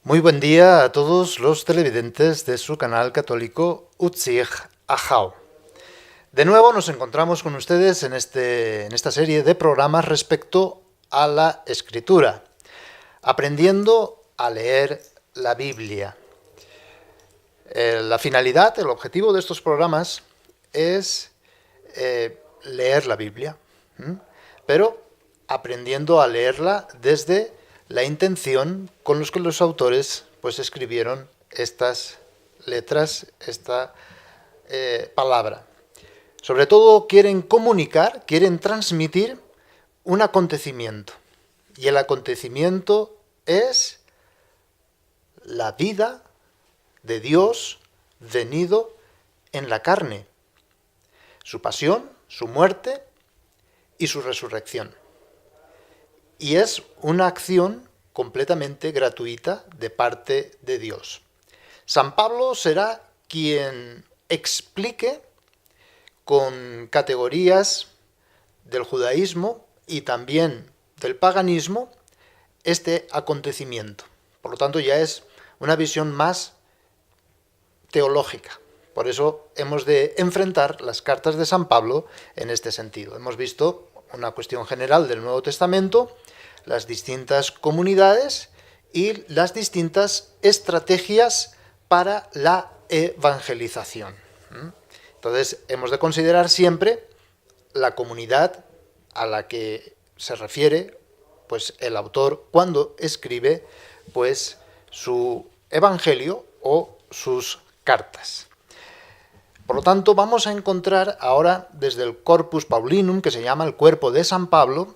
Muy buen día a todos los televidentes de su canal católico Utzig Ajao. De nuevo nos encontramos con ustedes en esta serie de programas respecto a la escritura, aprendiendo a leer la Biblia. La finalidad, el objetivo de estos programas es leer la Biblia, pero aprendiendo a leerla desde la intención con los que los autores pues escribieron estas letras, esta palabra. Sobre todo quieren comunicar, quieren transmitir un acontecimiento. Y el acontecimiento es la vida de Dios venido en la carne, su pasión, su muerte y su resurrección. Y es una acción completamente gratuita de parte de Dios. San Pablo será quien explique con categorías del judaísmo y también del paganismo este acontecimiento. Por lo tanto, ya es una visión más teológica. Por eso hemos de enfrentar las cartas de San Pablo en este sentido. Hemos visto una cuestión general del Nuevo Testamento, las distintas comunidades y las distintas estrategias para la evangelización. Entonces, hemos de considerar siempre la comunidad a la que se refiere pues, el autor cuando escribe pues, su evangelio o sus cartas. Por lo tanto, vamos a encontrar ahora desde el Corpus Paulinum, que se llama el cuerpo de San Pablo,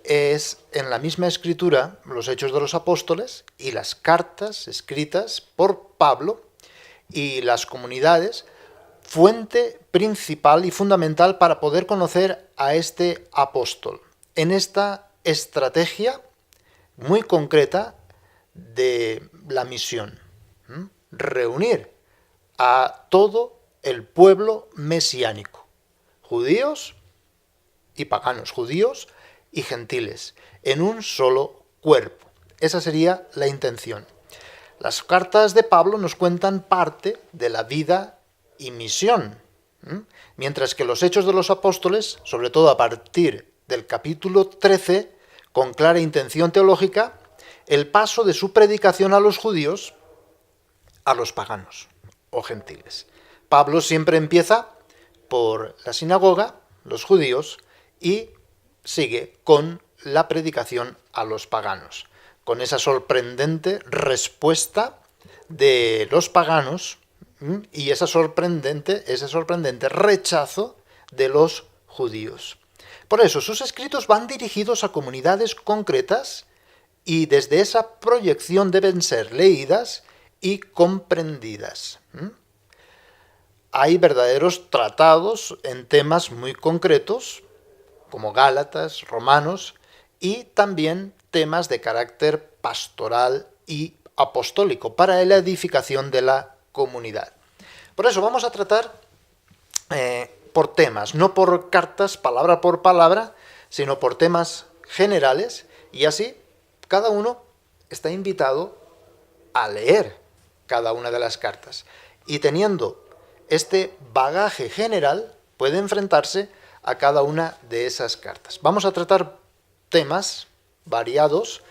es en la misma escritura los Hechos de los Apóstoles y las cartas escritas por Pablo y las comunidades, fuente principal y fundamental para poder conocer a este apóstol en esta estrategia muy concreta de la misión. Reunir a todo el pueblo mesiánico, judíos y paganos, judíos y gentiles, en un solo cuerpo. Esa sería la intención. Las cartas de Pablo nos cuentan parte de la vida y misión, mientras que los Hechos de los Apóstoles, sobre todo a partir del capítulo 13, con clara intención teológica, el paso de su predicación a los judíos a los paganos o gentiles. Pablo siempre empieza por la sinagoga, los judíos, y sigue con la predicación a los paganos, con esa sorprendente respuesta de los paganos y ese sorprendente rechazo de los judíos. Por eso, sus escritos van dirigidos a comunidades concretas y desde esa proyección deben ser leídas y comprendidas. Hay verdaderos tratados en temas muy concretos, como Gálatas, Romanos, y también temas de carácter pastoral y apostólico para la edificación de la comunidad. Por eso vamos a tratar por temas, no por cartas, palabra por palabra, sino por temas generales, y así cada uno está invitado a leer cada una de las cartas. Y teniendo este bagaje general, puede enfrentarse a cada una de esas cartas. Vamos a tratar temas variados,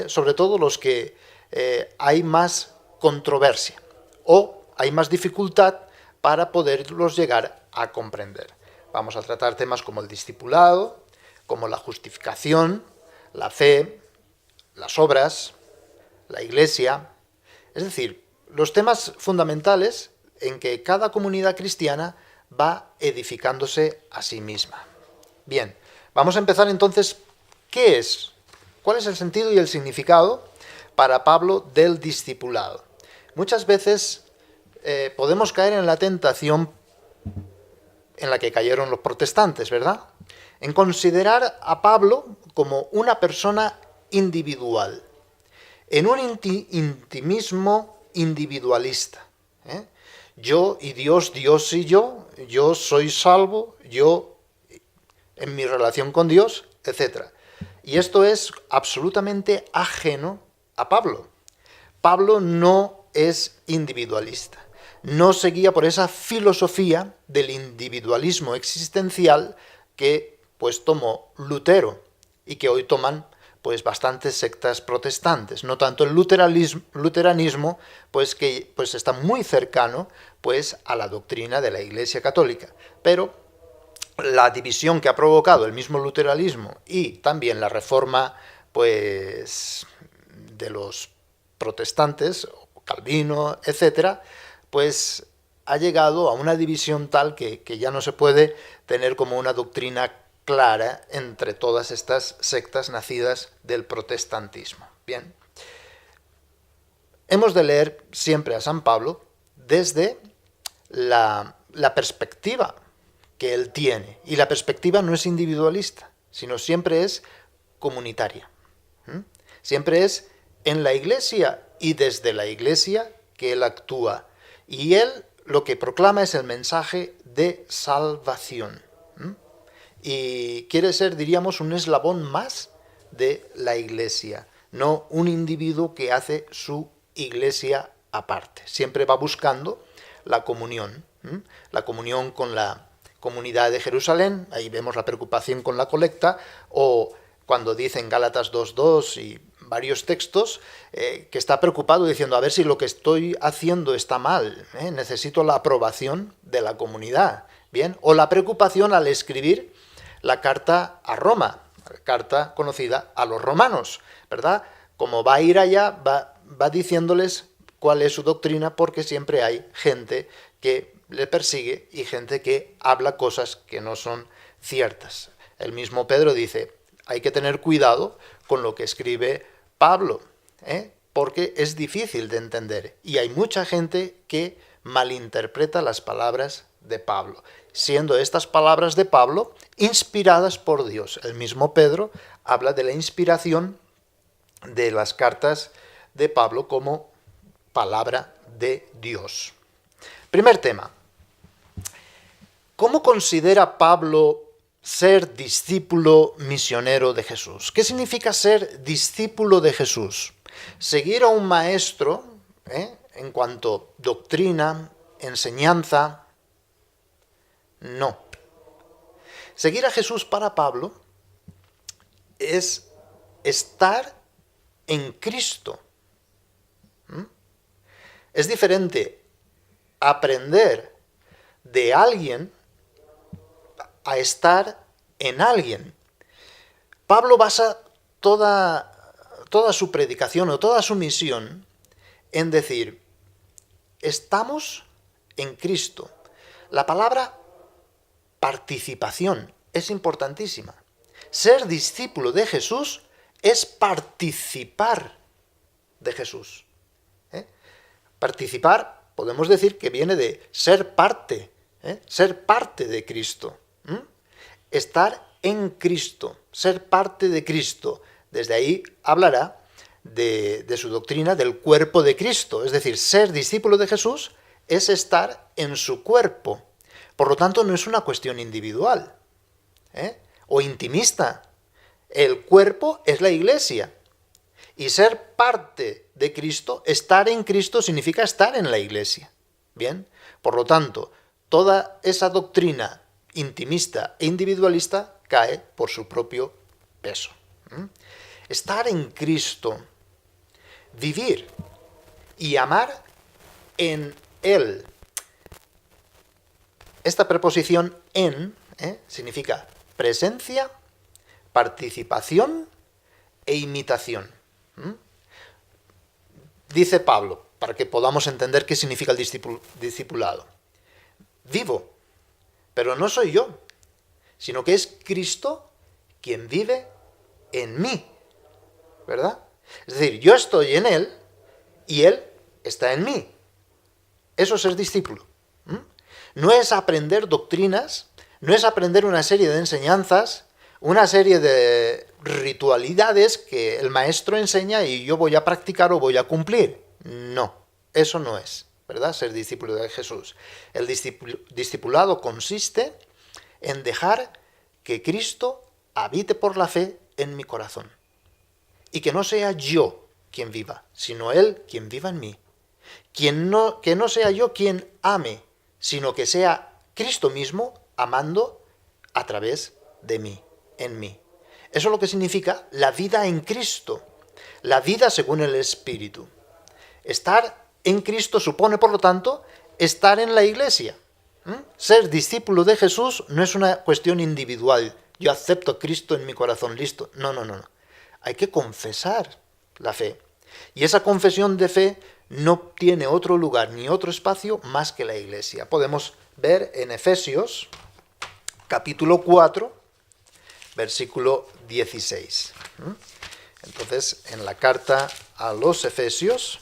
sobre todo los que hay más controversia o hay más dificultad para poderlos llegar a comprender. Vamos a tratar temas como el discipulado, como la justificación, la fe, las obras, la iglesia, es decir, los temas fundamentales en que cada comunidad cristiana va edificándose a sí misma. Bien, vamos a empezar entonces, ¿qué es? ¿Cuál es el sentido y el significado para Pablo del discipulado? Muchas veces podemos caer en la tentación en la que cayeron los protestantes, ¿verdad? En considerar a Pablo como una persona individual, en un intimismo individualista. Yo y Dios, Dios y yo soy salvo, yo en mi relación con Dios, etc. Y esto es absolutamente ajeno a Pablo. Pablo no es individualista. No seguía por esa filosofía del individualismo existencial que pues tomó Lutero y que hoy toman pues bastantes sectas protestantes, no tanto el luteranismo, pues que pues está muy cercano pues a la doctrina de la Iglesia Católica, pero la división que ha provocado el mismo luteranismo y también la reforma pues de los protestantes, Calvino, etcétera, pues ha llegado a una división tal que ya no se puede tener como una doctrina clara entre todas estas sectas nacidas del protestantismo. Bien, hemos de leer siempre a San Pablo desde la perspectiva que él tiene, y la perspectiva no es individualista, sino siempre es comunitaria. Siempre es en la Iglesia y desde la Iglesia que él actúa, y él lo que proclama es el mensaje de salvación. Y quiere ser, diríamos, un eslabón más de la Iglesia, no un individuo que hace su Iglesia aparte. Siempre va buscando la comunión con la comunidad de Jerusalén. Ahí vemos la preocupación con la colecta, o cuando dice en Gálatas 2:2 y varios textos, que está preocupado diciendo, a ver si lo que estoy haciendo está mal, necesito la aprobación de la comunidad. Bien, o la preocupación al escribir la carta a Roma, la carta conocida a los romanos, ¿verdad? Como va a ir allá, va diciéndoles cuál es su doctrina, porque siempre hay gente que le persigue y gente que habla cosas que no son ciertas. El mismo Pedro dice, hay que tener cuidado con lo que escribe Pablo, porque es difícil de entender y hay mucha gente que malinterpreta las palabras de Pablo, siendo estas palabras de Pablo inspiradas por Dios. El mismo Pedro habla de la inspiración de las cartas de Pablo como palabra de Dios. Primer tema. ¿Cómo considera Pablo ser discípulo misionero de Jesús? ¿Qué significa ser discípulo de Jesús? Seguir a un maestro, en cuanto a doctrina, enseñanza. No. Seguir a Jesús para Pablo es estar en Cristo. Es diferente aprender de alguien a estar en alguien. Pablo basa toda su predicación o toda su misión en decir, estamos en Cristo. La palabra participación es importantísima. Ser discípulo de Jesús es participar de Jesús. Participar, podemos decir que viene de ser parte de Cristo. Estar en Cristo, ser parte de Cristo. Desde ahí hablará de su doctrina del cuerpo de Cristo. Es decir, ser discípulo de Jesús es estar en su cuerpo. Por lo tanto, no es una cuestión individual o intimista. El cuerpo es la Iglesia. Y ser parte de Cristo, estar en Cristo, significa estar en la Iglesia. Bien, por lo tanto, toda esa doctrina intimista e individualista cae por su propio peso. Estar en Cristo, vivir y amar en Él. Esta preposición en significa presencia, participación e imitación. Dice Pablo, para que podamos entender qué significa el discipulado. Vivo, pero no soy yo, sino que es Cristo quien vive en mí, ¿verdad? Es decir, yo estoy en Él y Él está en mí. Eso es ser discípulo. No es aprender doctrinas, no es aprender una serie de enseñanzas, una serie de ritualidades que el maestro enseña y yo voy a practicar o voy a cumplir. No, eso no es, ¿verdad? Ser discípulo de Jesús. El discipulado consiste en dejar que Cristo habite por la fe en mi corazón. Y que no sea yo quien viva, sino Él quien viva en mí. Que no sea yo quien ame, sino que sea Cristo mismo amando a través de mí, en mí. Eso es lo que significa la vida en Cristo, la vida según el Espíritu. Estar en Cristo supone, por lo tanto, estar en la Iglesia. Ser discípulo de Jesús no es una cuestión individual. Yo acepto a Cristo en mi corazón, listo. No. Hay que confesar la fe. Y esa confesión de fe no tiene otro lugar ni otro espacio más que la Iglesia. Podemos ver en Efesios, capítulo 4, versículo 16. Entonces, en la carta a los Efesios,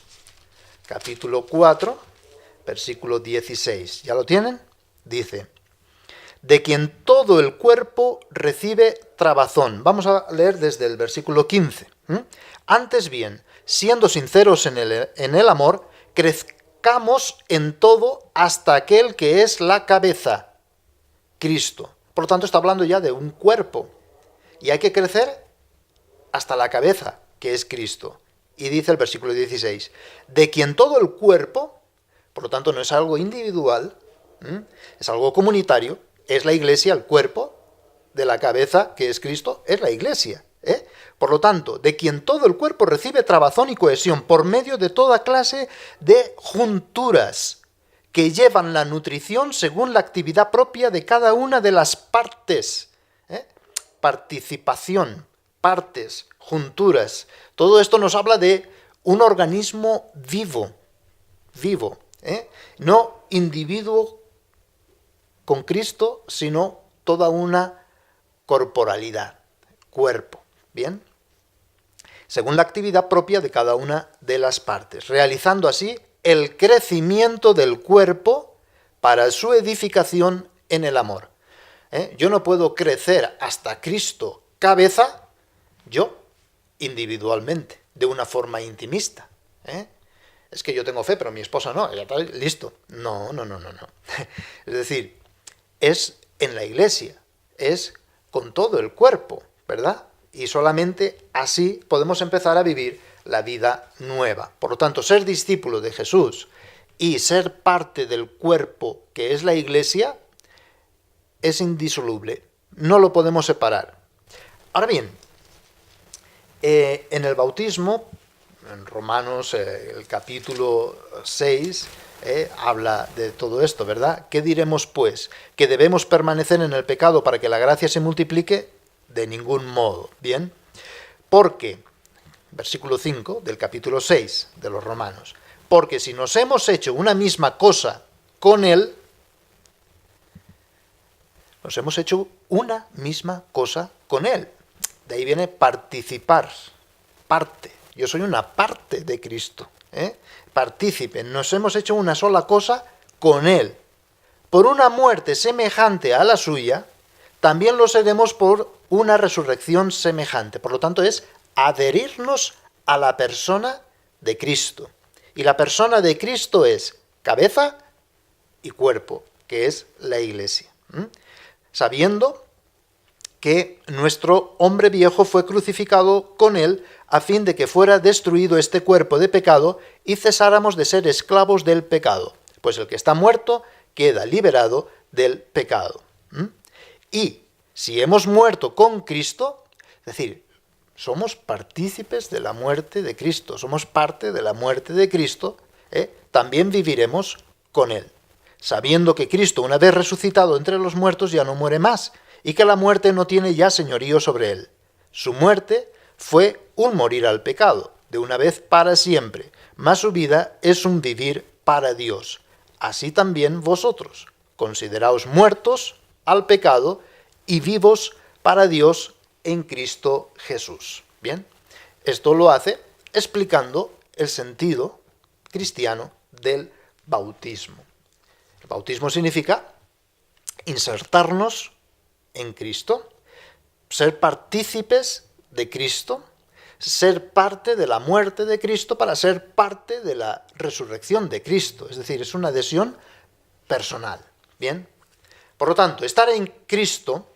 capítulo 4, versículo 16. ¿Ya lo tienen? Dice: de quien todo el cuerpo recibe trabazón. Vamos a leer desde el versículo 15. Antes bien, siendo sinceros en el amor, crezcamos en todo hasta aquel que es la cabeza, Cristo. Por lo tanto, está hablando ya de un cuerpo. Y hay que crecer hasta la cabeza, que es Cristo. Y dice el versículo 16, de quien todo el cuerpo, por lo tanto no es algo individual, es algo comunitario, es la Iglesia, el cuerpo de la cabeza, que es Cristo, es la Iglesia. Por lo tanto, de quien todo el cuerpo recibe trabazón y cohesión por medio de toda clase de junturas que llevan la nutrición según la actividad propia de cada una de las partes. Participación, partes, junturas. Todo esto nos habla de un organismo vivo, no individuo con Cristo, sino toda una corporalidad, cuerpo. ¿Bien? Según la actividad propia de cada una de las partes, realizando así el crecimiento del cuerpo para su edificación en el amor. Yo no puedo crecer hasta Cristo cabeza, yo, individualmente, de una forma intimista. Es que yo tengo fe, pero mi esposa no, ya está, listo. No. Es decir, es en la Iglesia, es con todo el cuerpo, ¿verdad? Y solamente así podemos empezar a vivir la vida nueva. Por lo tanto, ser discípulo de Jesús y ser parte del cuerpo que es la Iglesia es indisoluble. No lo podemos separar. Ahora bien, en el bautismo, en Romanos, el capítulo 6, habla de todo esto, ¿verdad? ¿Qué diremos pues? ¿Que debemos permanecer en el pecado para que la gracia se multiplique? De ningún modo, ¿bien? Porque, versículo 5 del capítulo 6 de los Romanos, porque si nos hemos hecho una misma cosa con Él, nos hemos hecho una misma cosa con Él. De ahí viene participar, parte. Yo soy una parte de Cristo, partícipe. Nos hemos hecho una sola cosa con Él. Por una muerte semejante a la suya, también lo seremos por una resurrección semejante. Por lo tanto, es adherirnos a la persona de Cristo. Y la persona de Cristo es cabeza y cuerpo, que es la Iglesia. Sabiendo que nuestro hombre viejo fue crucificado con Él a fin de que fuera destruido este cuerpo de pecado y cesáramos de ser esclavos del pecado. Pues el que está muerto queda liberado del pecado. Y si hemos muerto con Cristo, es decir, somos partícipes de la muerte de Cristo, somos parte de la muerte de Cristo, también viviremos con Él, sabiendo que Cristo, una vez resucitado entre los muertos, ya no muere más, y que la muerte no tiene ya señorío sobre Él. Su muerte fue un morir al pecado, de una vez para siempre, mas su vida es un vivir para Dios. Así también vosotros, consideraos muertos al pecado y vivos para Dios en Cristo Jesús. Bien, esto lo hace explicando el sentido cristiano del bautismo. El bautismo significa insertarnos en Cristo, ser partícipes de Cristo, ser parte de la muerte de Cristo para ser parte de la resurrección de Cristo. Es decir, es una adhesión personal. Bien, por lo tanto, estar en Cristo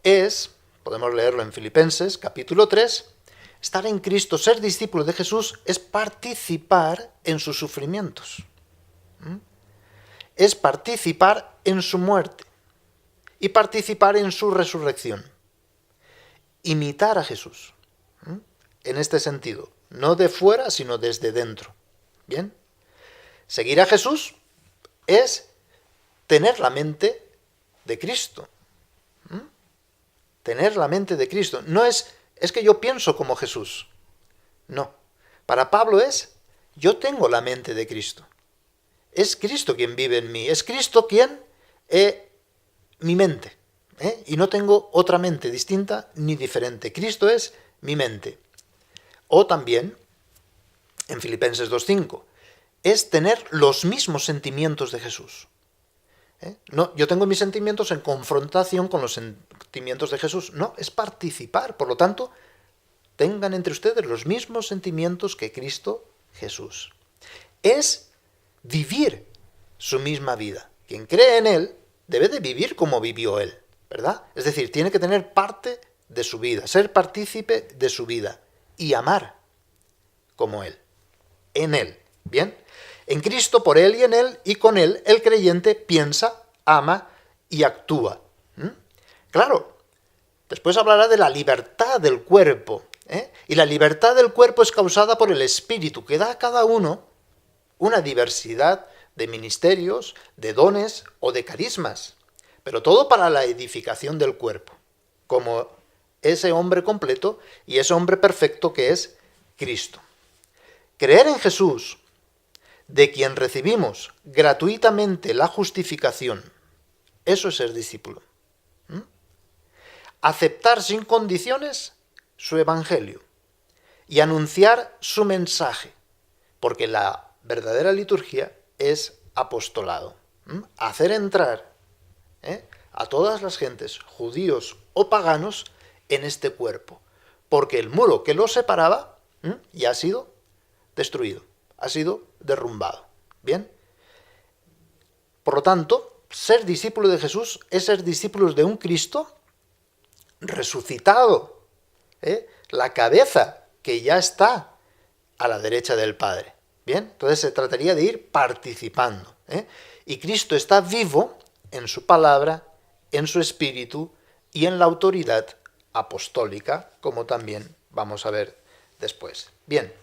es, podemos leerlo en Filipenses capítulo 3, Estar en Cristo, ser discípulo de Jesús, es participar en sus sufrimientos. Es participar en su muerte y participar en su resurrección. Imitar a Jesús. En este sentido, no de fuera, sino desde dentro. ¿Bien? Seguir a Jesús es tener la mente de Cristo. Tener la mente de Cristo. No es que yo pienso como Jesús. No. Para Pablo yo tengo la mente de Cristo. Es Cristo quien vive en mí. Es Cristo quien es mi mente. Y no tengo otra mente distinta ni diferente. Cristo es mi mente. O también, en Filipenses 2:5, es tener los mismos sentimientos de Jesús. No, yo tengo mis sentimientos en confrontación con los sentimientos de Jesús. No, es participar. Por lo tanto, tengan entre ustedes los mismos sentimientos que Cristo Jesús. Es vivir su misma vida. Quien cree en Él debe de vivir como vivió Él, ¿verdad? Es decir, tiene que tener parte de su vida, ser partícipe de su vida y amar como Él, en Él, ¿bien? En Cristo, por Él y en Él, y con Él, el creyente piensa, ama y actúa. Claro, después hablará de la libertad del cuerpo, y la libertad del cuerpo es causada por el Espíritu, que da a cada uno una diversidad de ministerios, de dones o de carismas, pero todo para la edificación del cuerpo, como ese hombre completo y ese hombre perfecto que es Cristo. Creer en Jesús, de quien recibimos gratuitamente la justificación, eso es ser discípulo. Aceptar sin condiciones su evangelio y anunciar su mensaje, porque la verdadera liturgia es apostolado. Hacer entrar a todas las gentes, judíos o paganos, en este cuerpo, porque el muro que los separaba ya ha sido destruido, ha sido derrumbado. ¿Bien? Por lo tanto, ser discípulo de Jesús es ser discípulos de un Cristo resucitado, la cabeza que ya está a la derecha del Padre. ¿Bien? Entonces se trataría de ir participando. Y Cristo está vivo en su palabra, en su espíritu y en la autoridad apostólica, como también vamos a ver después. Bien,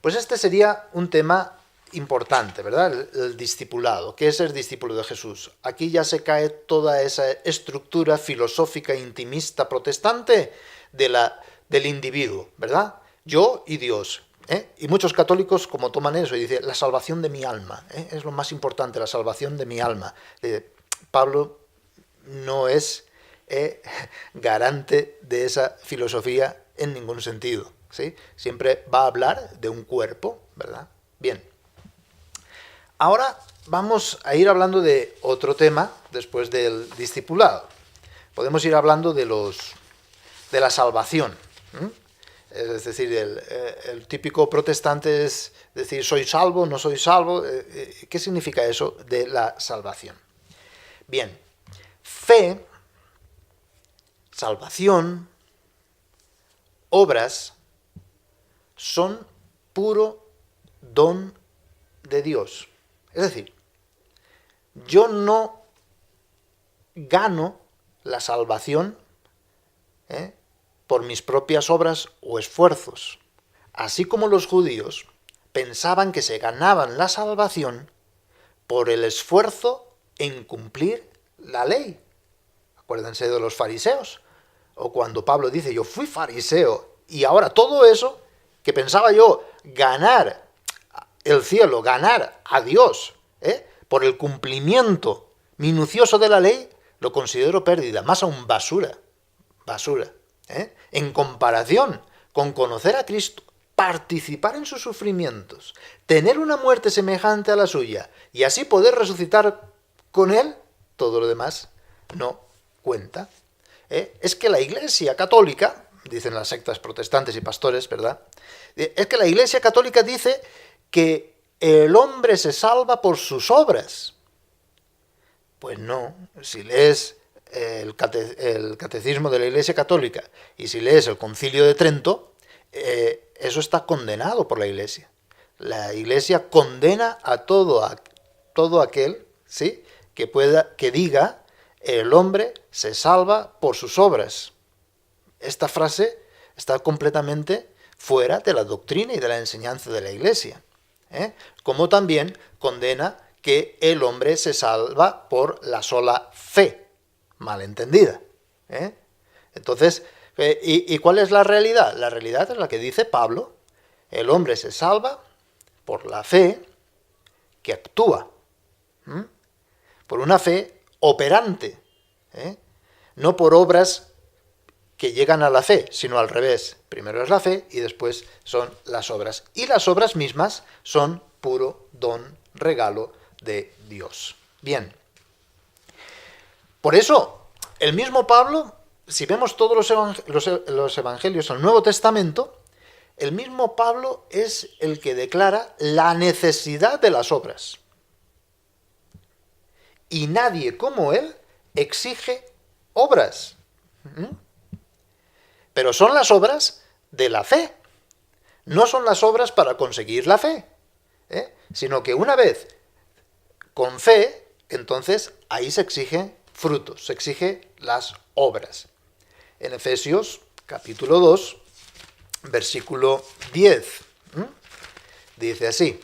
pues este sería un tema importante, ¿verdad? El discipulado. ¿Qué es ser discípulo de Jesús? Aquí ya se cae toda esa estructura filosófica intimista protestante del individuo, ¿verdad? Yo y Dios. Y muchos católicos como toman eso y dicen, la salvación de mi alma, es lo más importante, la salvación de mi alma. Pablo no es garante de esa filosofía en ningún sentido, ¿sí? Siempre va a hablar de un cuerpo, ¿verdad? Bien. Ahora vamos a ir hablando de otro tema después del discipulado. Podemos ir hablando de la salvación. Es decir, el típico protestante es decir, soy salvo, no soy salvo. ¿Qué significa eso de la salvación? Bien, fe, salvación, obras son puro don de Dios. Es decir, yo no gano la salvación por mis propias obras o esfuerzos. Así como los judíos pensaban que se ganaban la salvación por el esfuerzo en cumplir la ley. Acuérdense de los fariseos. O cuando Pablo dice, yo fui fariseo, y ahora todo eso que pensaba yo ganar el cielo, ganar a Dios, por el cumplimiento minucioso de la ley, lo considero pérdida, más aún basura, en comparación con conocer a Cristo, participar en sus sufrimientos, tener una muerte semejante a la suya, y así poder resucitar con Él, todo lo demás no cuenta. Es que la Iglesia Católica, dicen las sectas protestantes y pastores, ¿verdad? Es que la Iglesia Católica dice que el hombre se salva por sus obras. Pues no, si lees el catecismo de la Iglesia Católica y si lees el Concilio de Trento, eso está condenado por la Iglesia. La Iglesia condena a todo aquel, ¿sí?, que diga el hombre se salva por sus obras. Esta frase está completamente fuera de la doctrina y de la enseñanza de la Iglesia, ¿eh? Como también condena que el hombre se salva por la sola fe, malentendida, ¿eh? Entonces, ¿y cuál es la realidad? La realidad es la que dice Pablo: el hombre se salva por la fe que actúa, por una fe operante, ¿eh? No por obras que llegan a la fe, sino al revés. Primero es la fe y después son las obras. Y las obras mismas son puro don, regalo de Dios. Bien. Por eso, el mismo Pablo, si vemos todos los evangelios del Nuevo Testamento, el mismo Pablo es el que declara la necesidad de las obras. Y nadie como él exige obras. Pero son las obras de la fe. No son las obras para conseguir la fe, sino que una vez con fe, entonces ahí se exige frutos, se exige las obras. En Efesios capítulo 2, versículo 10, dice así.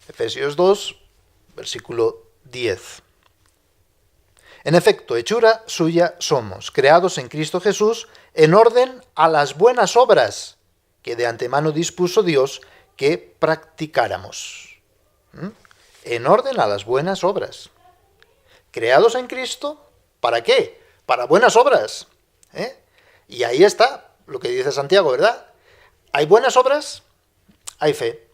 Efesios 2, versículo 10. En efecto, hechura suya somos, creados en Cristo Jesús, en orden a las buenas obras que de antemano dispuso Dios que practicáramos. En orden a las buenas obras. Creados en Cristo, ¿para qué? Para buenas obras. Y ahí está lo que dice Santiago, ¿verdad? ¿Hay buenas obras? Hay fe.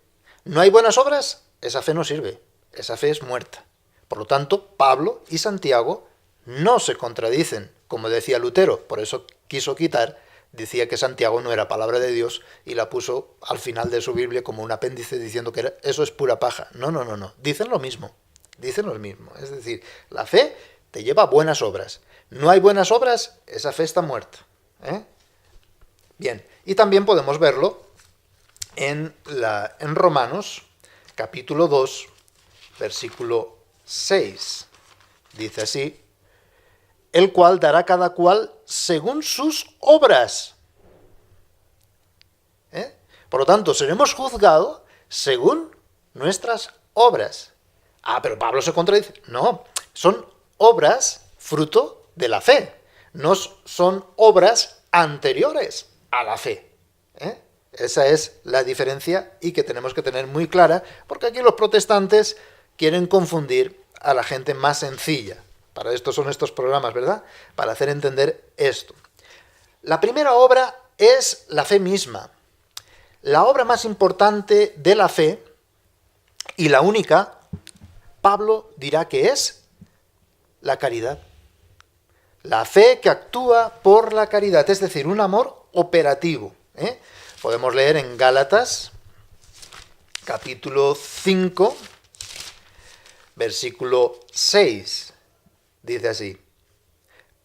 ¿No hay buenas obras? Esa fe no sirve. Esa fe es muerta. Por lo tanto, Pablo y Santiago no se contradicen, como decía Lutero. Por eso quiso quitar, decía que Santiago no era palabra de Dios y la puso al final de su Biblia como un apéndice diciendo que eso es pura paja. No. Dicen lo mismo. Dicen lo mismo. Es decir, la fe te lleva a buenas obras. No hay buenas obras, esa fe está muerta. Bien, y también podemos verlo en Romanos, capítulo 2, versículo 6. Dice así: el cual dará a cada cual según sus obras. Por lo tanto, seremos juzgados según nuestras obras. Pero Pablo se contradice. No, son obras fruto de la fe. No son obras anteriores a la fe. Esa es la diferencia y que tenemos que tener muy clara, porque aquí los protestantes quieren confundir a la gente más sencilla. Para esto son estos programas, ¿verdad? Para hacer entender esto. La primera obra es la fe misma. La obra más importante de la fe, y la única, Pablo dirá que es la caridad. La fe que actúa por la caridad, es decir, un amor operativo. Podemos leer en Gálatas, capítulo 5, versículo 6. Dice así: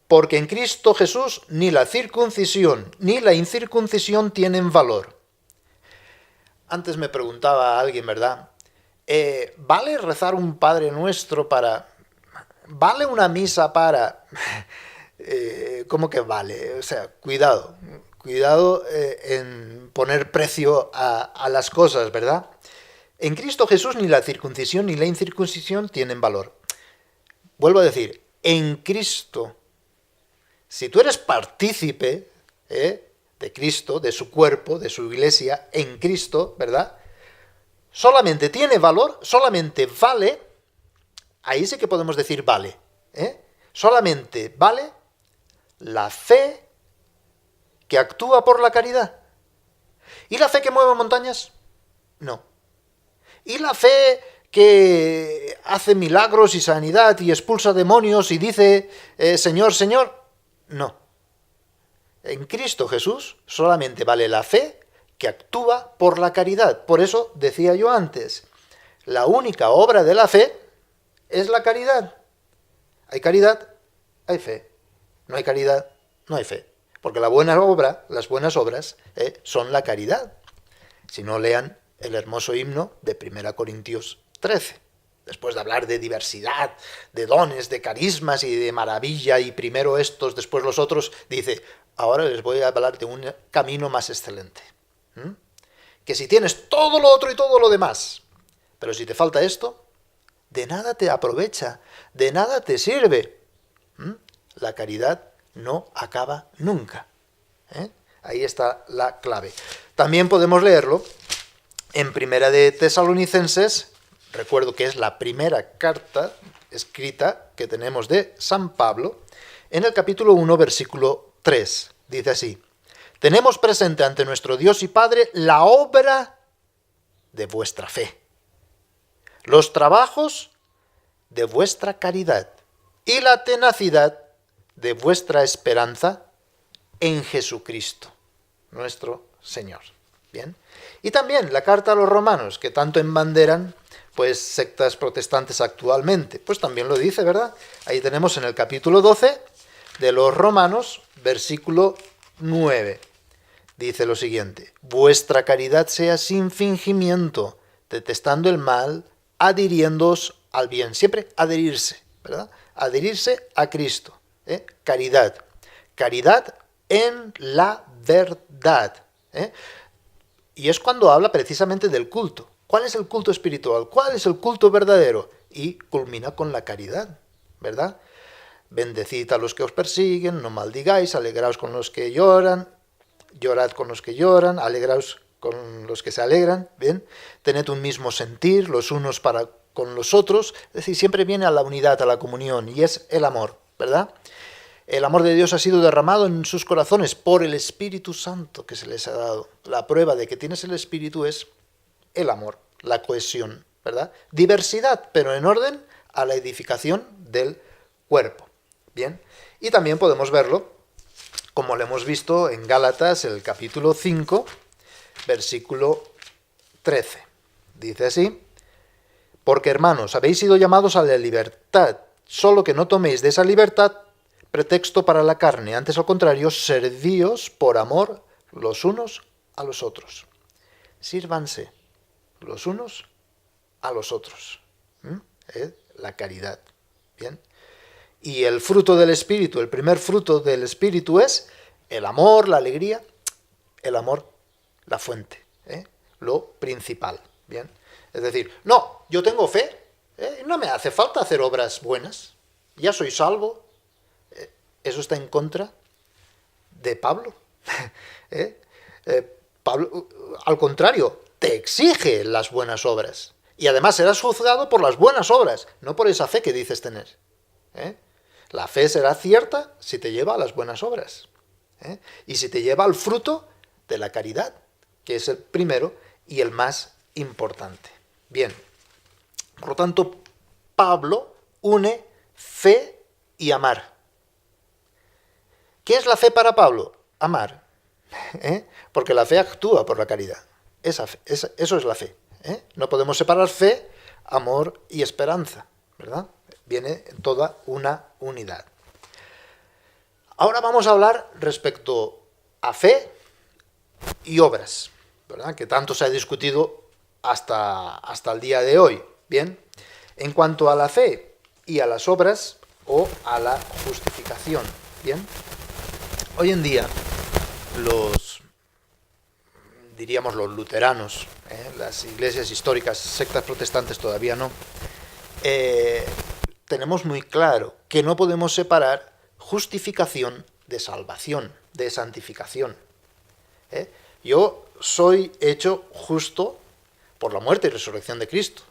porque en Cristo Jesús ni la circuncisión ni la incircuncisión tienen valor. Antes me preguntaba alguien, ¿verdad? ¿Vale rezar un Padre Nuestro para... ¿Vale una misa para...? ¿Cómo que vale? O sea, cuidado en poner precio a las cosas, ¿verdad? En Cristo Jesús ni la circuncisión ni la incircuncisión tienen valor. Vuelvo a decir, en Cristo, si tú eres partícipe de Cristo, de su cuerpo, de su iglesia, en Cristo, ¿verdad? Solamente tiene valor, solamente vale, ahí sí que podemos decir vale, solamente vale la fe que actúa por la caridad. ¿Y la fe que mueve montañas? No. ¿Y la fe que hace milagros y sanidad y expulsa demonios y dice Señor, Señor? No. En Cristo Jesús solamente vale la fe que actúa por la caridad. Por eso decía yo antes, la única obra de la fe es la caridad. Hay caridad, hay fe. No hay caridad, no hay fe. Porque la buena obra, las buenas obras, son la caridad. Si no, lean el hermoso himno de 1 Corintios 13. Después de hablar de diversidad, de dones, de carismas y de maravilla, y primero estos, después los otros, dice, ahora les voy a hablar de un camino más excelente. Que si tienes todo lo otro y todo lo demás, pero si te falta esto, de nada te aprovecha, de nada te sirve. La caridad no acaba nunca. Ahí está la clave. También podemos leerlo en Primera de Tesalonicenses. Recuerdo que es la primera carta escrita que tenemos de San Pablo, en el capítulo 1, versículo 3. Dice así: tenemos presente ante nuestro Dios y Padre la obra de vuestra fe, los trabajos de vuestra caridad y la tenacidad de vuestra esperanza en Jesucristo, nuestro Señor. Bien. Y también la carta a los romanos, que tanto embanderan pues sectas protestantes actualmente, pues también lo dice, ¿verdad? Ahí tenemos en el capítulo 12 de los Romanos, versículo 9. Dice lo siguiente: vuestra caridad sea sin fingimiento, detestando el mal, adhiriéndoos al bien. Siempre adherirse, ¿verdad? Adherirse a Cristo. Caridad. Caridad en la verdad. Y es cuando habla precisamente del culto. ¿Cuál es el culto espiritual? ¿Cuál es el culto verdadero? Y culmina con la caridad, ¿verdad? Bendecid a los que os persiguen, no maldigáis, alegraos con los que lloran, llorad con los que lloran, alegraos con los que se alegran, ¿bien? Tened un mismo sentir, los unos para con los otros, es decir, siempre viene a la unidad, a la comunión, y es el amor, ¿verdad? El amor de Dios ha sido derramado en sus corazones por el Espíritu Santo que se les ha dado. La prueba de que tienes el Espíritu es el amor, la cohesión, ¿verdad? Diversidad, pero en orden a la edificación del cuerpo. Bien, y también podemos verlo, como lo hemos visto en Gálatas, el capítulo 5, versículo 13. Dice así: porque, hermanos, habéis sido llamados a la libertad, solo que no toméis de esa libertad pretexto para la carne, antes al contrario, servíos por amor los unos a los otros. Sírvanse los unos a los otros. La caridad. Bien. Y el fruto del Espíritu, el primer fruto del Espíritu es el amor, la alegría, el amor, la fuente, lo principal. Bien. Es decir, no, yo tengo fe, no me hace falta hacer obras buenas, ya soy salvo. Eso está en contra de Pablo. Pablo, al contrario, te exige las buenas obras. Y además serás juzgado por las buenas obras, no por esa fe que dices tener. La fe será cierta si te lleva a las buenas obras. Y si te lleva al fruto de la caridad, que es el primero y el más importante. Bien, por lo tanto, Pablo une fe y amar. ¿Qué es la fe para Pablo? Amar. Porque la fe actúa por la caridad. Eso es la fe. No podemos separar fe, amor y esperanza, ¿verdad? Viene en toda una unidad. Ahora vamos a hablar respecto a fe y obras, ¿verdad? Que tanto se ha discutido hasta el día de hoy. Bien, en cuanto a la fe y a las obras o a la justificación. Bien, hoy en día los luteranos, las iglesias históricas, sectas protestantes todavía no, tenemos muy claro que no podemos separar justificación de salvación, de santificación. Yo soy hecho justo por la muerte y resurrección de Cristo,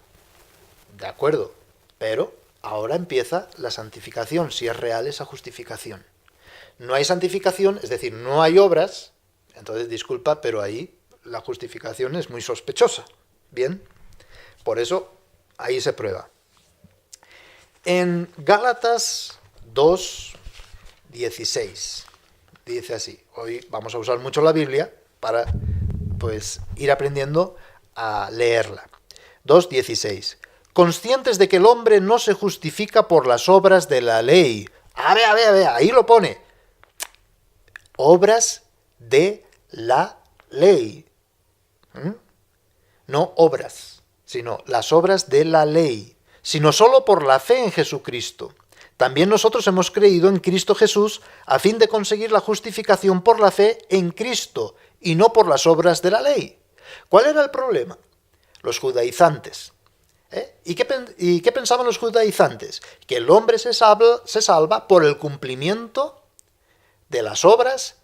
de acuerdo, pero ahora empieza la santificación, si es real esa justificación. No hay santificación, es decir, no hay obras, entonces disculpa, pero ahí la justificación es muy sospechosa. Bien, por eso ahí se prueba. En Gálatas 2:16 dice así. Hoy vamos a usar mucho la Biblia para pues ir aprendiendo a leerla. 2:16. Conscientes de que el hombre no se justifica por las obras de la ley. A ver, ahí lo pone. obras de la ley. No obras, sino las obras de la ley, sino solo por la fe en Jesucristo. También nosotros hemos creído en Cristo Jesús a fin de conseguir la justificación por la fe en Cristo y no por las obras de la ley. ¿Cuál era el problema? Los judaizantes. ¿Y qué pensaban los judaizantes? Que el hombre se salva por el cumplimiento de las obras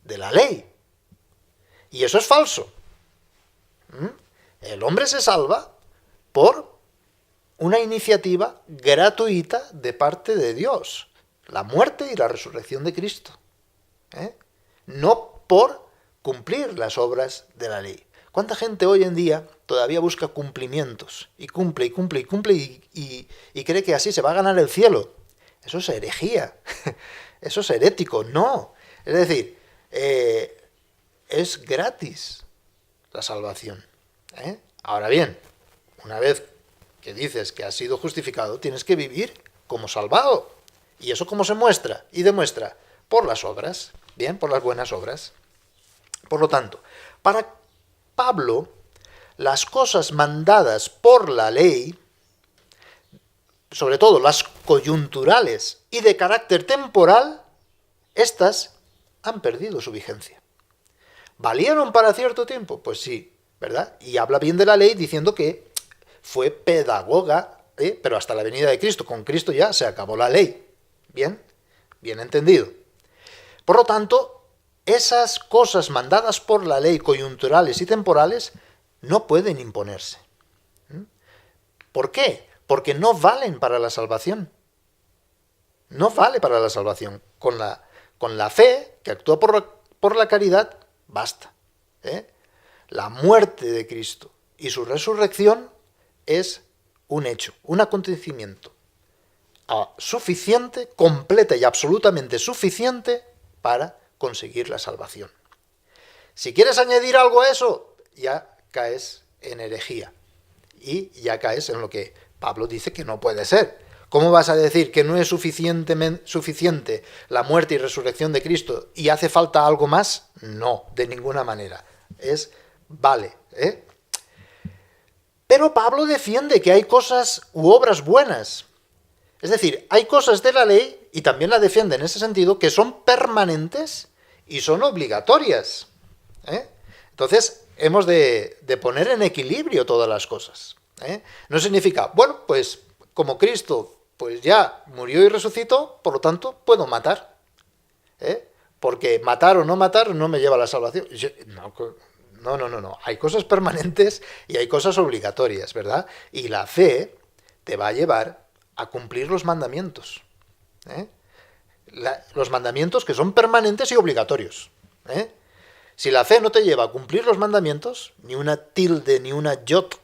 de la ley. Y eso es falso. El hombre se salva por una iniciativa gratuita de parte de Dios, la muerte y la resurrección de Cristo. No por cumplir las obras de la ley. ¿Cuánta gente hoy en día todavía busca cumplimientos? Y cumple, y cumple, y cumple, y cree que así se va a ganar el cielo. Eso es herejía. Eso es herético. No. Es decir, es gratis la salvación. Ahora bien, una vez que dices que has sido justificado, tienes que vivir como salvado. ¿Y eso cómo se muestra? Y demuestra por las obras. Bien, por las buenas obras. Por lo tanto, para Pablo, las cosas mandadas por la ley, sobre todo las coyunturales y de carácter temporal, estas han perdido su vigencia. ¿Valieron para cierto tiempo? Pues sí, ¿verdad? Y habla bien de la ley diciendo que fue pedagoga, pero hasta la venida de Cristo. Con Cristo ya se acabó la ley. Bien, bien entendido. Por lo tanto, esas cosas mandadas por la ley, coyunturales y temporales, no pueden imponerse. ¿Por qué? Porque no valen para la salvación. No vale para la salvación. Con la fe, que actúa por la caridad, basta. La muerte de Cristo y su resurrección es un hecho, un acontecimiento suficiente, completa y absolutamente suficiente para conseguir la salvación. Si quieres añadir algo a eso, ya caes en herejía y ya caes en lo que Pablo dice que no puede ser. ¿Cómo vas a decir que no es suficiente la muerte y resurrección de Cristo y hace falta algo más? No, de ninguna manera. Vale. Pero Pablo defiende que hay cosas u obras buenas. Es decir, hay cosas de la ley, y también la defiende en ese sentido, que son permanentes y son obligatorias. Entonces, hemos de poner en equilibrio todas las cosas. No significa, bueno, pues como Cristo pues ya murió y resucitó, por lo tanto puedo matar. Porque matar o no matar no me lleva a la salvación. No. Hay cosas permanentes y hay cosas obligatorias, ¿verdad? Y la fe te va a llevar a cumplir los mandamientos. Los mandamientos que son permanentes y obligatorios. Si la fe no te lleva a cumplir los mandamientos, ni una tilde ni una yot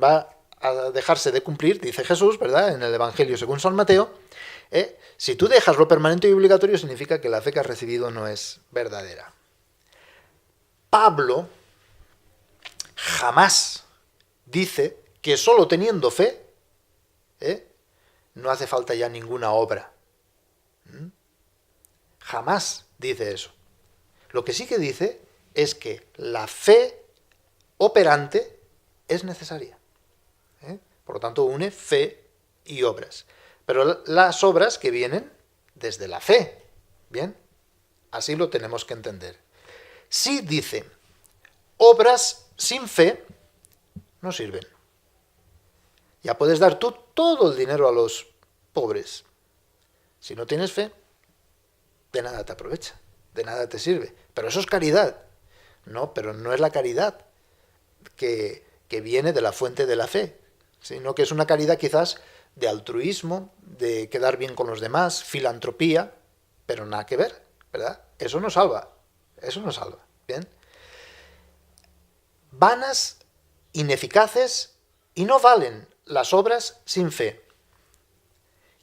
va a dejarse de cumplir, dice Jesús, ¿verdad? En el Evangelio según San Mateo. Si tú dejas lo permanente y obligatorio, significa que la fe que has recibido no es verdadera. Pablo jamás dice que solo teniendo fe no hace falta ya ninguna obra. Jamás dice eso. Lo que sí que dice es que la fe operante es necesaria. Por lo tanto, une fe y obras. Pero las obras que vienen desde la fe. Bien, así lo tenemos que entender. Sí dice, obras sin fe no sirven. Ya puedes dar tú todo el dinero a los pobres. Si no tienes fe, de nada te aprovecha, de nada te sirve. Pero eso es caridad. No, pero no es la caridad que viene de la fuente de la fe, sino que es una caridad quizás de altruismo, de quedar bien con los demás, filantropía, pero nada que ver, ¿verdad? Eso no salva, ¿bien? Vanas, ineficaces y no valen las obras sin fe.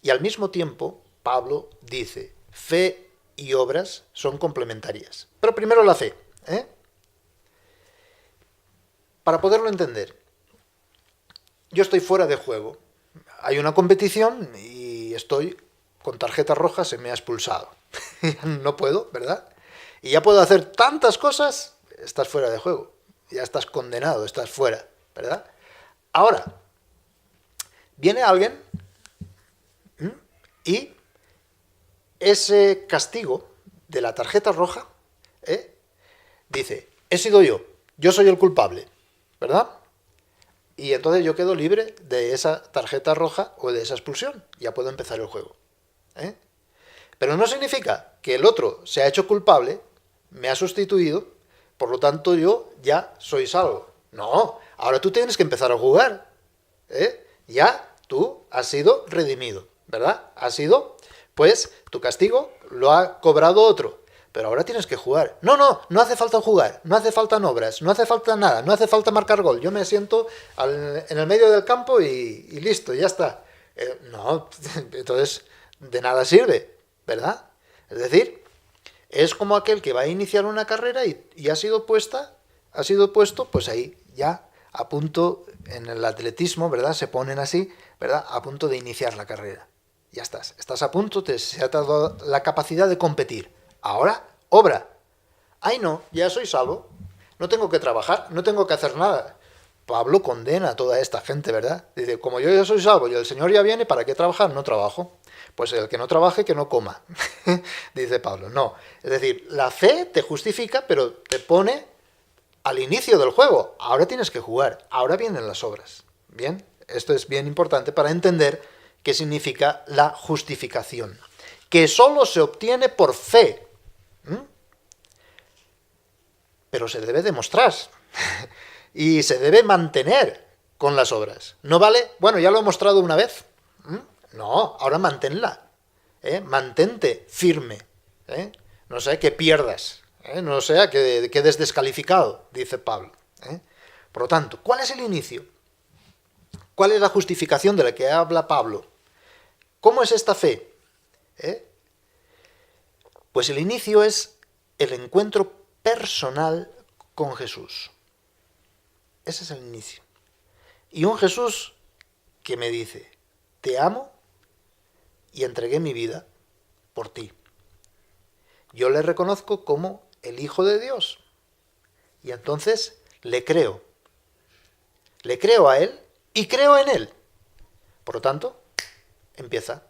Y al mismo tiempo, Pablo dice, fe y obras son complementarias. Pero primero la fe, Para poderlo entender, yo estoy fuera de juego. Hay una competición y estoy con tarjeta roja, se me ha expulsado. No puedo, ¿verdad? y ya puedo hacer tantas cosas, estás fuera de juego. Ya estás condenado, estás fuera, ¿verdad? Ahora, viene alguien y ese castigo de la tarjeta roja, dice, he sido yo soy el culpable, ¿verdad? Y entonces yo quedo libre de esa tarjeta roja o de esa expulsión. Ya puedo empezar el juego. Pero no significa que el otro se ha hecho culpable, me ha sustituido, por lo tanto yo ya soy salvo. No, ahora tú tienes que empezar a jugar. Ya tú has sido redimido, ¿verdad? Has sido, pues, tu castigo lo ha cobrado otro. Pero ahora tienes que jugar. No hace falta jugar, no hace falta obras, no hace falta nada, no hace falta marcar gol. Yo me siento en el medio del campo y listo, ya está. No, entonces de nada sirve, ¿verdad? Es decir, es como aquel que va a iniciar una carrera y ha sido puesto, pues ahí ya a punto, en el atletismo, ¿verdad? Se ponen así, ¿verdad? A punto de iniciar la carrera. Ya estás a punto, se ha dado la capacidad de competir. Ahora, obra. Ay, no, ya soy salvo. No tengo que trabajar, no tengo que hacer nada. Pablo condena a toda esta gente, ¿verdad? Dice, como yo ya soy salvo y el Señor ya viene, ¿para qué trabajar? No trabajo. Pues el que no trabaje, que no coma. Dice Pablo. No. Es decir, la fe te justifica, pero te pone al inicio del juego. Ahora tienes que jugar. Ahora vienen las obras. Bien, esto es bien importante para entender qué significa la justificación. Que solo se obtiene por fe. Pero se debe demostrar y se debe mantener con las obras. No vale, bueno, ya lo he mostrado una vez. No, ahora manténla. Mantente firme. No sea que pierdas. No sea que quedes descalificado, dice Pablo. Por lo tanto, ¿cuál es el inicio? ¿Cuál es la justificación de la que habla Pablo? ¿Cómo es esta fe? Pues el inicio es el encuentro personal con Jesús. Ese es el inicio. Y un Jesús que me dice, te amo y entregué mi vida por ti. Yo le reconozco como el Hijo de Dios. Y entonces le creo. Le creo a Él y creo en Él. Por lo tanto, empieza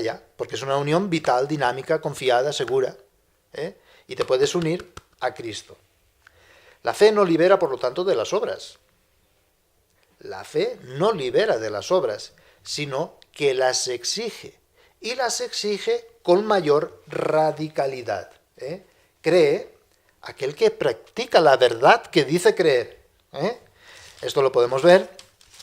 ya, porque es una unión vital, dinámica, confiada, segura. Y te puedes unir a Cristo. La fe no libera, por lo tanto, de las obras. La fe no libera de las obras, sino que las exige. Y las exige con mayor radicalidad. Cree aquel que practica la verdad que dice creer. Esto lo podemos ver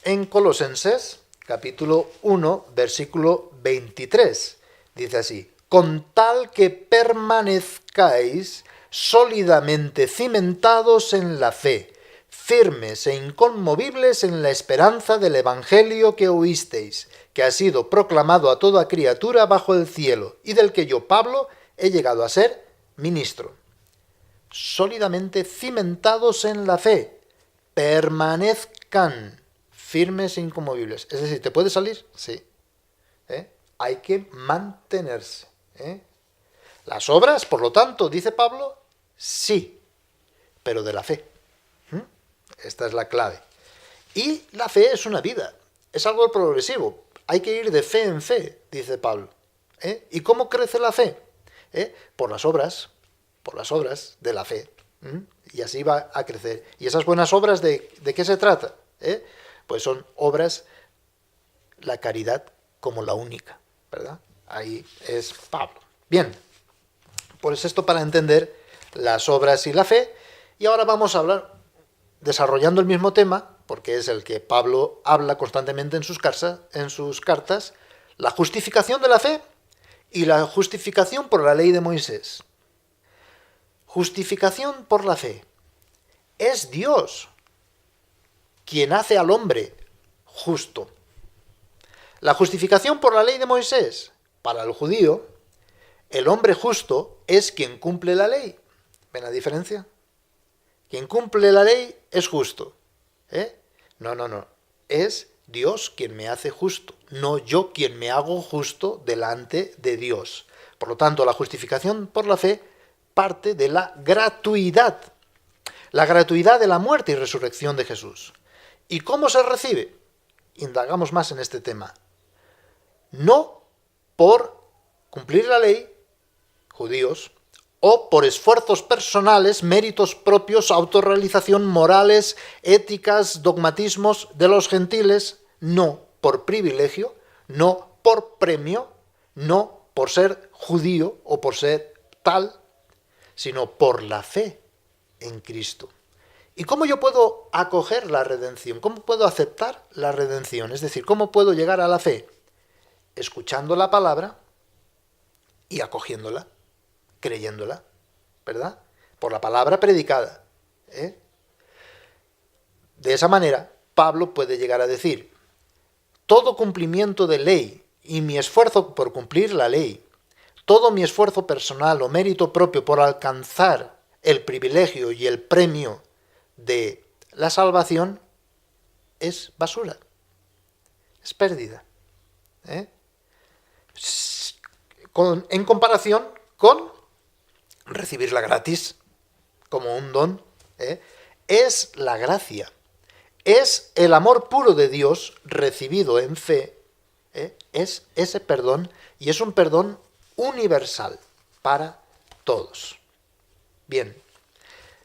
en Colosenses, capítulo 1, versículo 23. Dice así, con tal que permanezcáis sólidamente cimentados en la fe, firmes e inconmovibles en la esperanza del Evangelio que oísteis, que ha sido proclamado a toda criatura bajo el cielo, y del que yo, Pablo, he llegado a ser ministro. Sólidamente cimentados en la fe, permanezcan firmes e inconmovibles. Es decir, ¿te puede salir? Sí. Hay que mantenerse. Las obras, por lo tanto, dice Pablo, sí, pero de la fe. Esta es la clave. Y la fe es una vida, es algo progresivo. Hay que ir de fe en fe, dice Pablo. ¿Y cómo crece la fe? Por las obras de la fe. Y así va a crecer. ¿Y esas buenas obras de qué se trata? Pues son obras, la caridad como la única, ¿verdad? Ahí es Pablo. Bien, pues esto para entender las obras y la fe. Y ahora vamos a hablar, desarrollando el mismo tema, porque es el que Pablo habla constantemente en sus cartas, la justificación de la fe y la justificación por la ley de Moisés. Justificación por la fe. Es Dios quien hace al hombre justo. La justificación por la ley de Moisés, para el judío, el hombre justo es quien cumple la ley. ¿Ven la diferencia? Quien cumple la ley es justo. No. Es Dios quien me hace justo, no yo quien me hago justo delante de Dios. Por lo tanto, la justificación por la fe parte de la gratuidad de la muerte y resurrección de Jesús. ¿Y cómo se recibe? Indagamos más en este tema. No por cumplir la ley, judíos, o por esfuerzos personales, méritos propios, autorrealización, morales, éticas, dogmatismos de los gentiles, no por privilegio, no por premio, no por ser judío o por ser tal, sino por la fe en Cristo. ¿Y cómo yo puedo acoger la redención? ¿Cómo puedo aceptar la redención? Es decir, ¿cómo puedo llegar a la fe? Escuchando la palabra y acogiéndola, creyéndola, ¿verdad? Por la palabra predicada. De esa manera, Pablo puede llegar a decir, todo cumplimiento de ley y mi esfuerzo por cumplir la ley, todo mi esfuerzo personal o mérito propio por alcanzar el privilegio y el premio de la salvación es basura, es pérdida. En comparación con recibirla gratis, como un don, es la gracia, es el amor puro de Dios recibido en fe, es ese perdón, y es un perdón universal para todos. Bien,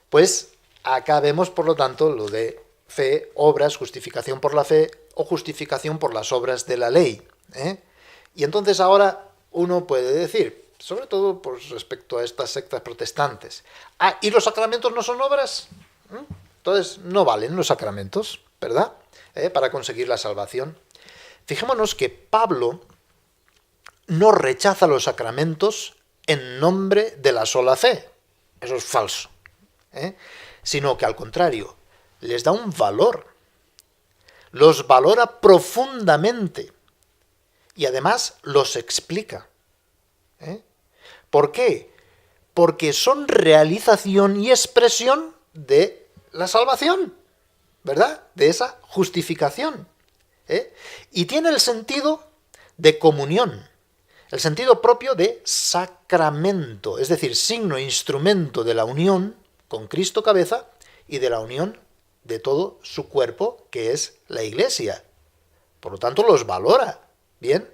pues acá vemos, por lo tanto, lo de fe, obras, justificación por la fe o justificación por las obras de la ley. Y entonces ahora uno puede decir, sobre todo respecto a estas sectas protestantes, ¿y los sacramentos no son obras? Entonces no valen los sacramentos, ¿verdad? Para conseguir la salvación. Fijémonos que Pablo no rechaza los sacramentos en nombre de la sola fe. Eso es falso. Sino que al contrario, les da un valor. Los valora profundamente. Y además los explica. ¿Por qué? Porque son realización y expresión de la salvación, ¿verdad? De esa justificación. Y tiene el sentido de comunión, el sentido propio de sacramento, es decir, signo e instrumento de la unión con Cristo cabeza y de la unión de todo su cuerpo, que es la Iglesia. Por lo tanto, los valora. Bien,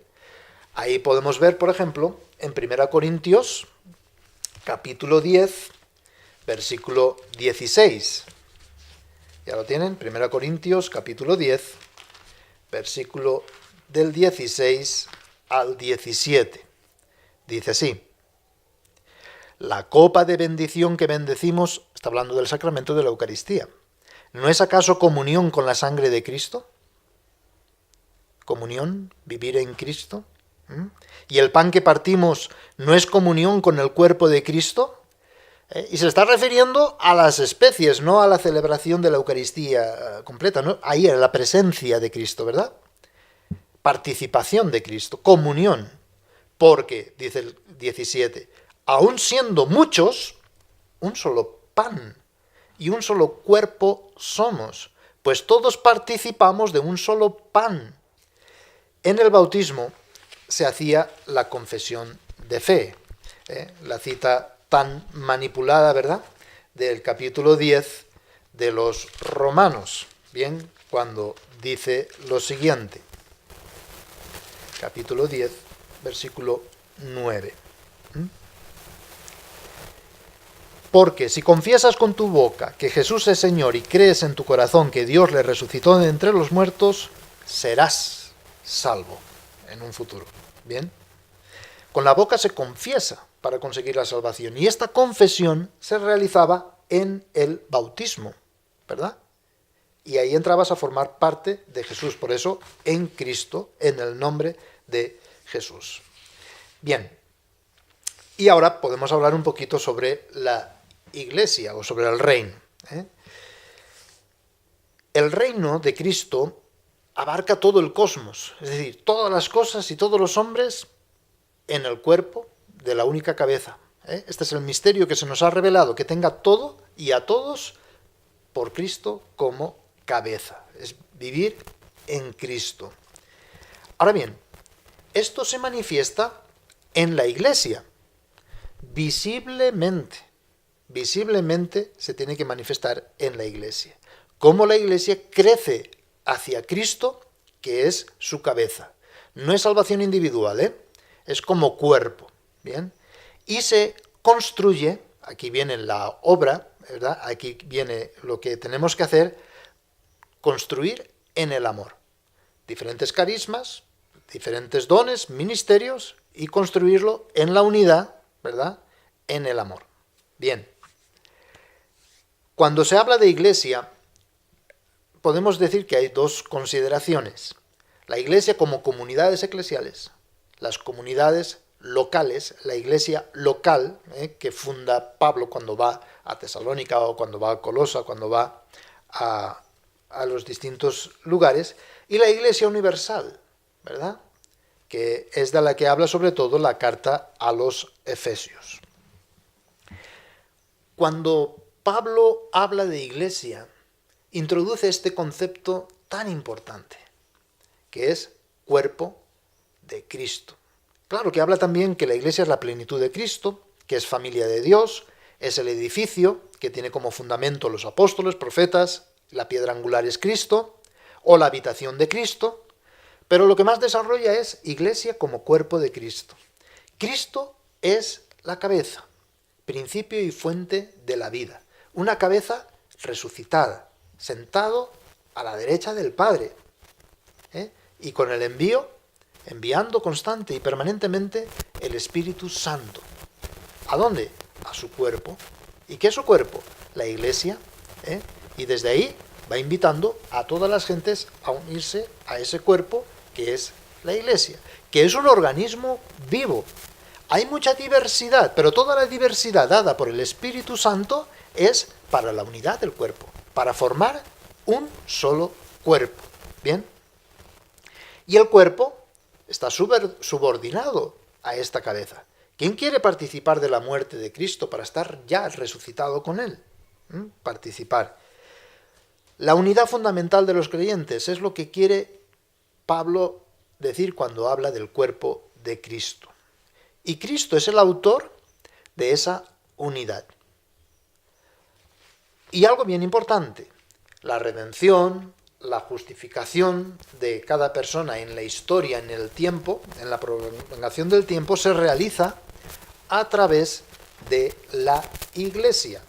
ahí podemos ver, por ejemplo, en 1 Corintios, capítulo 10, versículo 16. ¿Ya lo tienen? 1 Corintios, capítulo 10, versículo del 16 al 17. Dice así: la copa de bendición que bendecimos, está hablando del sacramento de la Eucaristía, ¿no es acaso comunión con la sangre de Cristo? ¿Comunión? ¿Vivir en Cristo? ¿Y el pan que partimos no es comunión con el cuerpo de Cristo? Y se está refiriendo a las especies, no a la celebración de la Eucaristía completa, ¿no? Ahí era la presencia de Cristo, ¿verdad? Participación de Cristo, comunión. Porque, dice el 17, aun siendo muchos, un solo pan y un solo cuerpo somos, pues todos participamos de un solo pan. En el bautismo se hacía la confesión de fe. La cita tan manipulada, ¿verdad?, del capítulo 10 de los Romanos. Bien, cuando dice lo siguiente. Capítulo 10, versículo 9. Porque si confiesas con tu boca que Jesús es Señor y crees en tu corazón que Dios le resucitó de entre los muertos, serás salvo en un futuro. Bien. Con la boca se confiesa para conseguir la salvación. Y esta confesión se realizaba en el bautismo, ¿verdad? Y ahí entrabas a formar parte de Jesús. Por eso, en Cristo, en el nombre de Jesús. Bien. Y ahora podemos hablar un poquito sobre la Iglesia o sobre el reino. El reino de Cristo abarca todo el cosmos, es decir, todas las cosas y todos los hombres en el cuerpo de la única cabeza. Este es el misterio que se nos ha revelado, que tenga todo y a todos por Cristo como cabeza. Es vivir en Cristo. Ahora bien, esto se manifiesta en la Iglesia. visiblemente se tiene que manifestar en la Iglesia. Cómo la Iglesia crece hacia Cristo, que es su cabeza. No es salvación individual, es como cuerpo, ¿bien? Y se construye, aquí viene la obra, ¿verdad? Aquí viene lo que tenemos que hacer, construir en el amor. Diferentes carismas, diferentes dones, ministerios, y construirlo en la unidad, ¿verdad? En el amor. Bien. Cuando se habla de Iglesia, podemos decir que hay dos consideraciones. La Iglesia como comunidades eclesiales, las comunidades locales, la Iglesia local, que funda Pablo cuando va a Tesalónica o cuando va a Colosa, cuando va a los distintos lugares, y la Iglesia universal, ¿verdad? Que es de la que habla sobre todo la carta a los Efesios. Cuando Pablo habla de Iglesia, introduce este concepto tan importante, que es cuerpo de Cristo. Claro que habla también que la Iglesia es la plenitud de Cristo, que es familia de Dios, es el edificio que tiene como fundamento los apóstoles, profetas, la piedra angular es Cristo, o la habitación de Cristo, pero lo que más desarrolla es Iglesia como cuerpo de Cristo. Cristo es la cabeza, principio y fuente de la vida, una cabeza resucitada, sentado a la derecha del Padre, y con el enviando constante y permanentemente el Espíritu Santo. ¿A dónde? A su cuerpo. ¿Y qué es su cuerpo? La Iglesia. Y desde ahí va invitando a todas las gentes a unirse a ese cuerpo que es la Iglesia, que es un organismo vivo. Hay mucha diversidad, pero toda la diversidad dada por el Espíritu Santo es para la unidad del cuerpo, para formar un solo cuerpo. ¿Bien? Y el cuerpo está subordinado a esta cabeza. ¿Quién quiere participar de la muerte de Cristo para estar ya resucitado con Él? Participar. La unidad fundamental de los creyentes es lo que quiere Pablo decir cuando habla del cuerpo de Cristo. Y Cristo es el autor de esa unidad. Y algo bien importante, la redención, la justificación de cada persona en la historia, en el tiempo, en la prolongación del tiempo, se realiza a través de la Iglesia.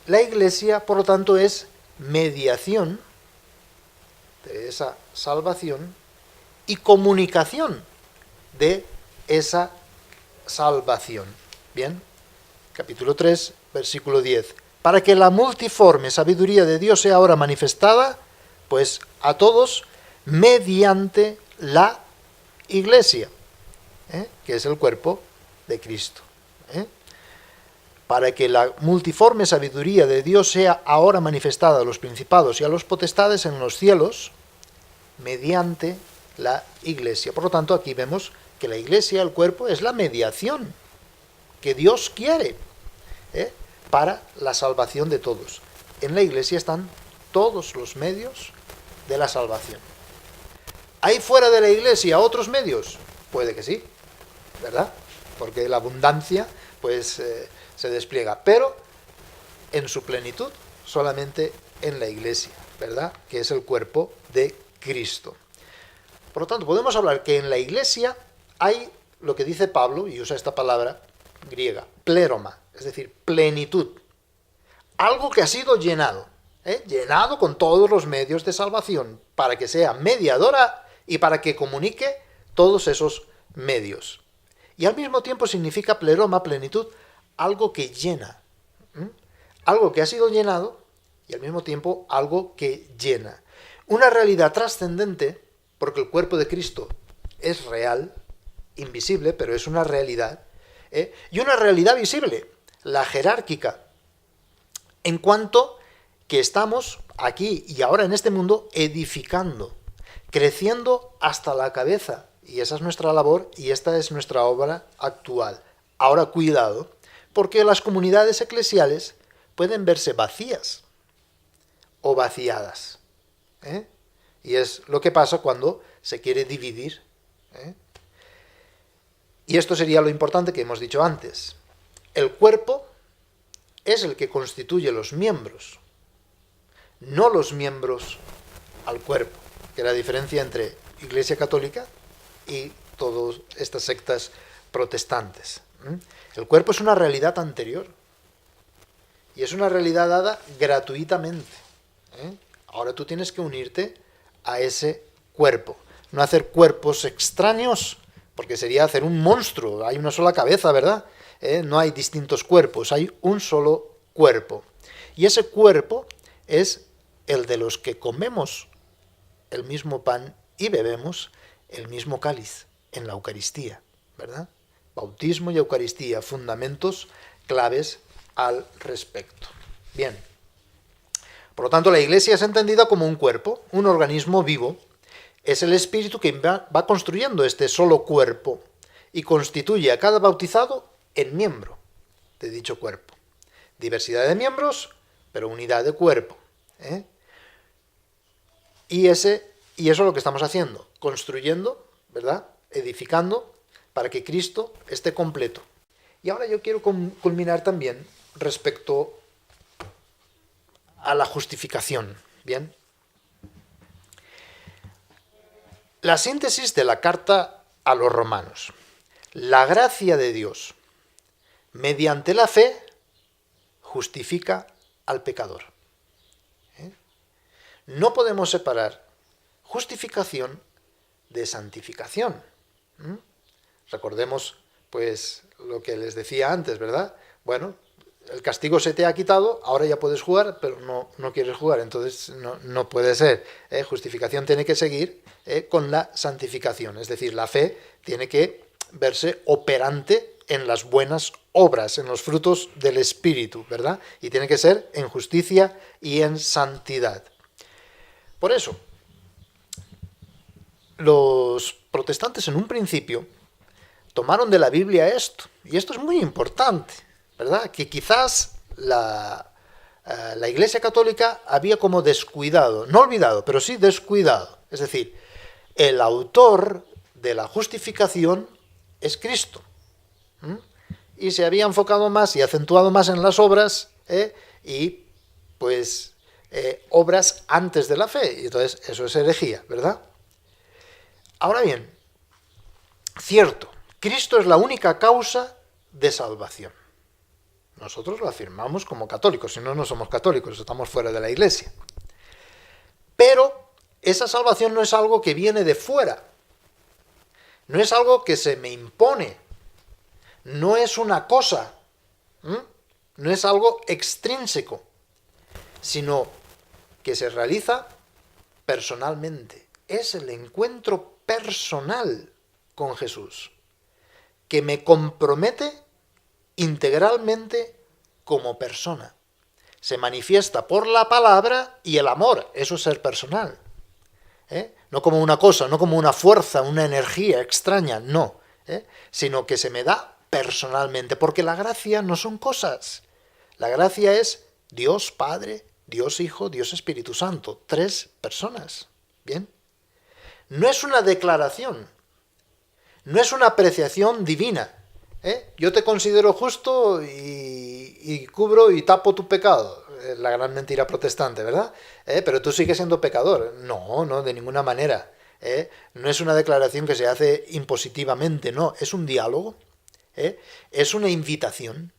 La Iglesia, por lo tanto, es mediación de esa salvación y comunicación de esa salvación. Bien, capítulo 3, versículo 10. Para que la multiforme sabiduría de Dios sea ahora manifestada, pues a todos mediante la Iglesia, que es el cuerpo de Cristo. Para que la multiforme sabiduría de Dios sea ahora manifestada a los principados y a los potestades en los cielos, mediante la Iglesia. Por lo tanto, aquí vemos que la Iglesia, el cuerpo, es la mediación que Dios quiere para la salvación de todos. En la Iglesia están todos los medios de la salvación. ¿Hay fuera de la Iglesia otros medios? Puede que sí, ¿verdad? Porque la abundancia pues se despliega, pero en su plenitud solamente en la Iglesia, ¿verdad? Que es el cuerpo de Cristo. Por lo tanto, podemos hablar que en la Iglesia hay lo que dice Pablo, y usa esta palabra griega, pleroma, es decir, plenitud. Algo que ha sido llenado, llenado con todos los medios de salvación, para que sea mediadora y para que comunique todos esos medios. Y al mismo tiempo significa pleroma, plenitud, algo que llena. Algo que ha sido llenado y al mismo tiempo algo que llena. Una realidad trascendente, porque el cuerpo de Cristo es real, invisible, pero es una realidad, y una realidad visible, la jerárquica, en cuanto que estamos aquí y ahora en este mundo edificando, creciendo hasta la cabeza, y esa es nuestra labor y esta es nuestra obra actual. Ahora cuidado, porque las comunidades eclesiales pueden verse vacías o vaciadas, y es lo que pasa cuando se quiere dividir. Y esto sería lo importante que hemos dicho antes. El cuerpo es el que constituye los miembros, no los miembros al cuerpo, que es la diferencia entre Iglesia Católica y todas estas sectas protestantes. El cuerpo es una realidad anterior y es una realidad dada gratuitamente. Ahora tú tienes que unirte a ese cuerpo, no hacer cuerpos extraños, porque sería hacer un monstruo. Hay una sola cabeza, ¿verdad? No hay distintos cuerpos, hay un solo cuerpo. Y ese cuerpo es el de los que comemos el mismo pan y bebemos el mismo cáliz en la Eucaristía, ¿verdad? Bautismo y Eucaristía, fundamentos claves al respecto. Bien. Por lo tanto, la Iglesia es entendida como un cuerpo, un organismo vivo. Es el Espíritu que va construyendo este solo cuerpo y constituye a cada bautizado en miembro de dicho cuerpo. Diversidad de miembros, pero unidad de cuerpo. Y eso es lo que estamos haciendo, construyendo, ¿verdad? Edificando para que Cristo esté completo. Y ahora yo quiero culminar también respecto a la justificación. Bien. La síntesis de la carta a los romanos. La gracia de Dios, mediante la fe, justifica al pecador. No podemos separar justificación de santificación. Recordemos, pues, lo que les decía antes, ¿verdad? Bueno, el castigo se te ha quitado, ahora ya puedes jugar, pero no quieres jugar, entonces no puede ser. Justificación tiene que seguir con la santificación, es decir, la fe tiene que verse operante en las buenas obras, en los frutos del Espíritu, ¿verdad? Y tiene que ser en justicia y en santidad. Por eso, los protestantes en un principio tomaron de la Biblia esto, y esto es muy importante, ¿verdad? Que quizás la Iglesia Católica había como descuidado, no olvidado, pero sí descuidado. Es decir, el autor de la justificación es Cristo. Y se había enfocado más y acentuado más en las obras, y pues obras antes de la fe. Y entonces eso es herejía, ¿verdad? Ahora bien, cierto, Cristo es la única causa de salvación. Nosotros lo afirmamos como católicos, si no, no somos católicos, estamos fuera de la Iglesia. Pero esa salvación no es algo que viene de fuera, no es algo que se me impone, no es una cosa, no es algo extrínseco, sino que se realiza personalmente. Es el encuentro personal con Jesús, que me compromete integralmente como persona. Se manifiesta por la palabra y el amor, eso es ser personal. No como una cosa, no como una fuerza, una energía extraña, no, sino que se me da personalmente, porque la gracia no son cosas. La gracia es Dios Padre, Dios Hijo, Dios Espíritu Santo, 3 personas. ¿Bien? No es una declaración, no es una apreciación divina. Yo te considero justo y cubro y tapo tu pecado. La gran mentira protestante, ¿verdad? Pero tú sigues siendo pecador. No, de ninguna manera. No es una declaración que se hace impositivamente, no. Es un diálogo. Es una invitación.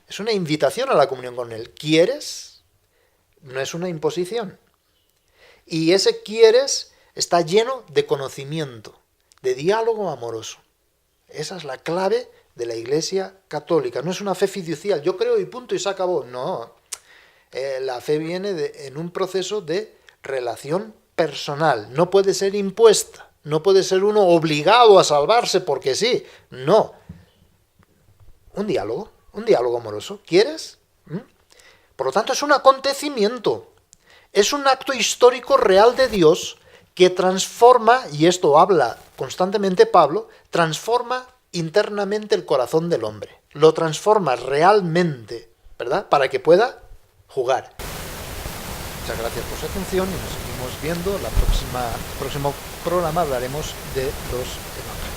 Es una invitación a la comunión con Él. ¿Quieres? No es una imposición. Y ese quieres está lleno de conocimiento, de diálogo amoroso. Esa es la clave de la Iglesia Católica. No es una fe fiducial, yo creo y punto y se acabó. No, la fe viene en un proceso de relación personal. No puede ser impuesta, no puede ser uno obligado a salvarse porque sí. No. Un diálogo amoroso. ¿Quieres? Por lo tanto, es un acontecimiento. Es un acto histórico real de Dios que transforma, y esto habla constantemente Pablo, transforma internamente el corazón del hombre. Lo transforma realmente, ¿verdad? Para que pueda jugar. Muchas gracias por su atención y nos seguimos viendo. El próximo programa hablaremos de los evangelios.